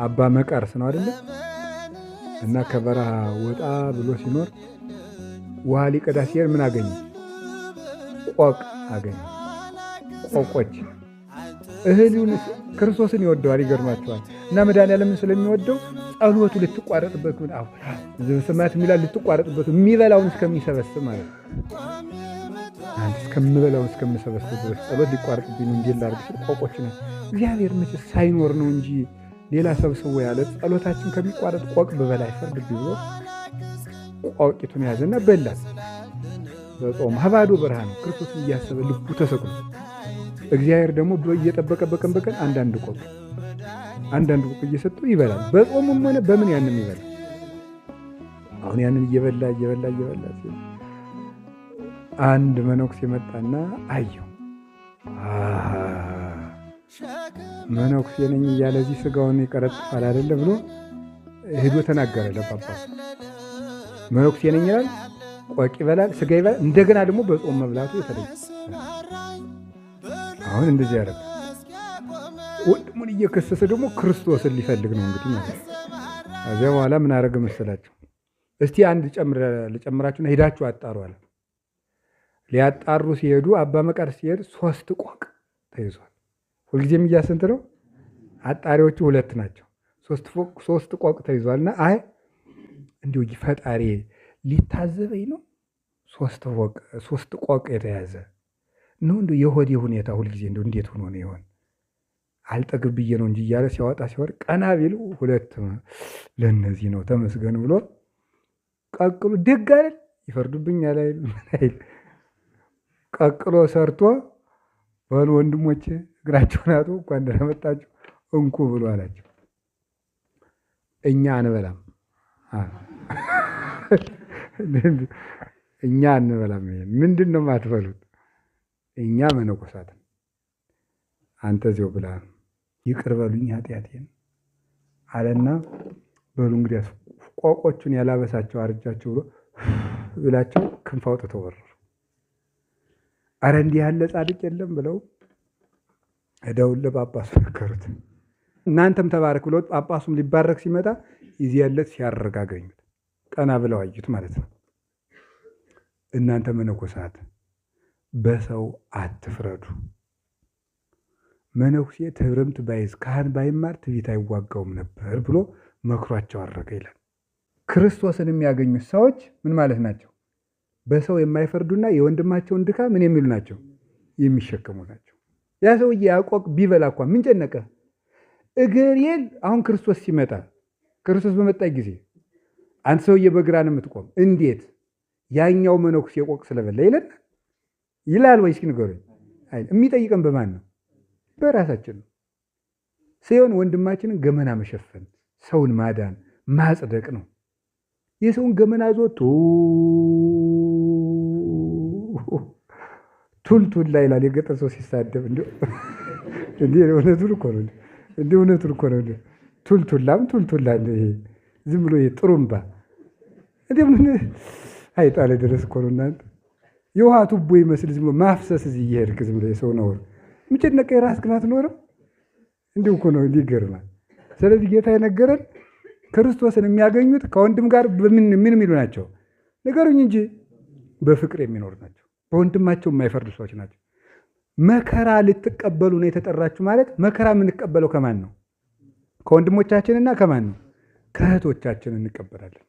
አባ መቃርስ ነው አይደለ? እና ከበረሃ ወጣ ብሎ ሲኖር ውሃ ሊቀዳ ሲሄድ ምን አገኘ? ቆቅ አገኘ። ቆቆች እህሉን ክርስቶስን ይወደዋል። ይገርማቸዋል። እና መድኃኒዓለምን ስለሚወደው ጸሎቱ ልትቋረጥበት ሰማያት የሚላል ልትቋረጥበት የሚበላውን እስከሚሰበስብ ማለት ነው። እስከምበላውን እስከምሰበስብ ድረስ ጸሎት ሊቋረጥብኝ ነው እንዲህ ላድርግ ሲል ቆቆች ነው። እግዚአብሔር መቼስ ሳይኖር ነው እንጂ ሌላ ሰብስቦ ያለ ጸሎታችን ከሚቋረጥ ቆቅ በበላይ ፈርድብኝ ብሎ ቆቂቱን ያዘና በላት። በጾም ሀባዶ በረሃ ነው ክርስቶስን እያሰበ ልቡ ተሰቅሎ እግዚአብሔር ደግሞ እየጠበቀ በቀን በቀን አንዳንድ ቆቅ እየሰጠው ይበላል። በጾሙም ሆነ በምን ያንም ይበላል። አሁን ያንን እየበላ ሲል አንድ መነኩሴ መጣና አየው። መነኩሴ ነኝ እያለ እዚህ ስጋውን ይቀረጥፋል አይደለ ብሎ ሄዶ ተናገረ ለጳጳሱ። መነኩሴ ነኝ ይላል፣ ቆቅ ይበላል፣ ስጋ ይበላል፣ እንደገና ደግሞ በጾም መብላቱ የተለየ። አሁን እንደዚህ ያደረገ ወንድሙን እየከሰሰ ደግሞ ክርስቶስን ሊፈልግ ነው እንግዲህ ማለት ነው። ከዚያ በኋላ ምን አደረገ መሰላቸው? እስቲ አንድ ልጨምራችሁና ሄዳችሁ አጣሩ አለ። ሊያጣሩ ሲሄዱ አባ መቃርስ ሲሄድ 3 ቆቅ ተይዟል። ሁልጊዜም እያስንት ነው። አጣሪዎቹ 2 ናቸው። 3 ቆቅ ተይዟልና አይ እንዲሁ ፈጣሪ ሊታዘበኝ ነው 3 ቆቅ የተያዘ ነው። እንዲሁ የሆዴ ሁኔታ ሁልጊዜ እንዲሁ እንዴት ሆኖ ነው ይሆን አልጠግብ ብዬ ነው እንጂ እያለ ሲያወጣ ሲወርድ ቀና ቢሉ 2 ለእነዚህ ነው ተመስገን ብሎ ቀቅሎ ደግ አይደል ይፈርዱብኛል አይል ቀቅሎ ሰርቶ በሉ ወንድሞቼ እግራቸውን አጡ እንኳን ደህና መጣችሁ እንኩ ብሎ አላቸው። እኛ አንበላም እኛ አንበላም። ምንድን ነው የማትበሉት? እኛ መነኮሳት አንተ እዚያው ብላ ይቅር በሉኝ ኃጢአቴን አለና በሉ እንግዲህ ቆቆቹን ያላበሳቸው አርጃቸው ብሎ ብላቸው ክንፍ አውጥተው ወረሩ። አረ እንዲህ ያለ ጻድቅ የለም ብለው ሄደው ለጳጳሱ ነገሩት። እናንተም ተባረክ ብሎ ጳጳሱም ሊባረክ ሲመጣ ይዚያለት ሲያረጋገኙት ቀና ብለው አዩት ማለት ነው። እናንተ መነኮሳት በሰው አትፍረዱ። መነኩሴ ትህርምት ባይዝ ካህን ባይማር ትዕቢት አይዋጋውም ነበር ብሎ መክሯቸው አረገ ይላል። ክርስቶስን የሚያገኙት ሰዎች ምን ማለት ናቸው? በሰው የማይፈርዱና የወንድማቸውን ድካም ምን የሚሉ ናቸው? የሚሸከሙ ናቸው። ያ ሰውዬ ያቆቅ ቢበላ እንኳን ምን ጨነቀ? እገሬል አሁን ክርስቶስ ሲመጣ ክርስቶስ በመጣ ጊዜ አንተ ሰውዬ በግራ ነው የምትቆም እንዴት ያኛው መነኩሴ ቆቅ ስለበላ ይላል ወይስ ንገሩኝ? አይ የሚጠይቀን በማን ነው? በራሳችን ነው። ሲሆን ወንድማችንን ገመና መሸፈን፣ ሰውን ማዳን፣ ማጽደቅ ነው። የሰውን ገመና ዞቶ ቱልቱላ ይላል የገጠር ሰው ሲሳደብ እንዴ እውነቱን እኮ ነው። እንዴ እውነቱን እኮ ነው። ቱልቱላ ይሄ ዝም ብሎ ጥሩምባ እንዴ ምን አይጣለ ድረስ እኮ ነው። እናንተ የውሃ ቱቦ ይመስል ዝም ብሎ ማፍሰስ እዚህ እየሄድክ ዝም ብሎ የሰው ነውር ምጨነቀ የራስ ግናት ኖርም እንዲሁ እኮ ነው። ይገርማል። ስለዚህ ጌታ የነገረን ክርስቶስን የሚያገኙት ከወንድም ጋር ምን የሚሉ ናቸው? ነገሩኝ እንጂ በፍቅር የሚኖር ናቸው። በወንድማቸው የማይፈርዱ ሰዎች ናቸው። መከራ ልትቀበሉ ነው የተጠራችሁ ማለት መከራ የምንቀበለው ከማን ነው? ከወንድሞቻችንና ከማን ነው? ከእህቶቻችን እንቀበላለን።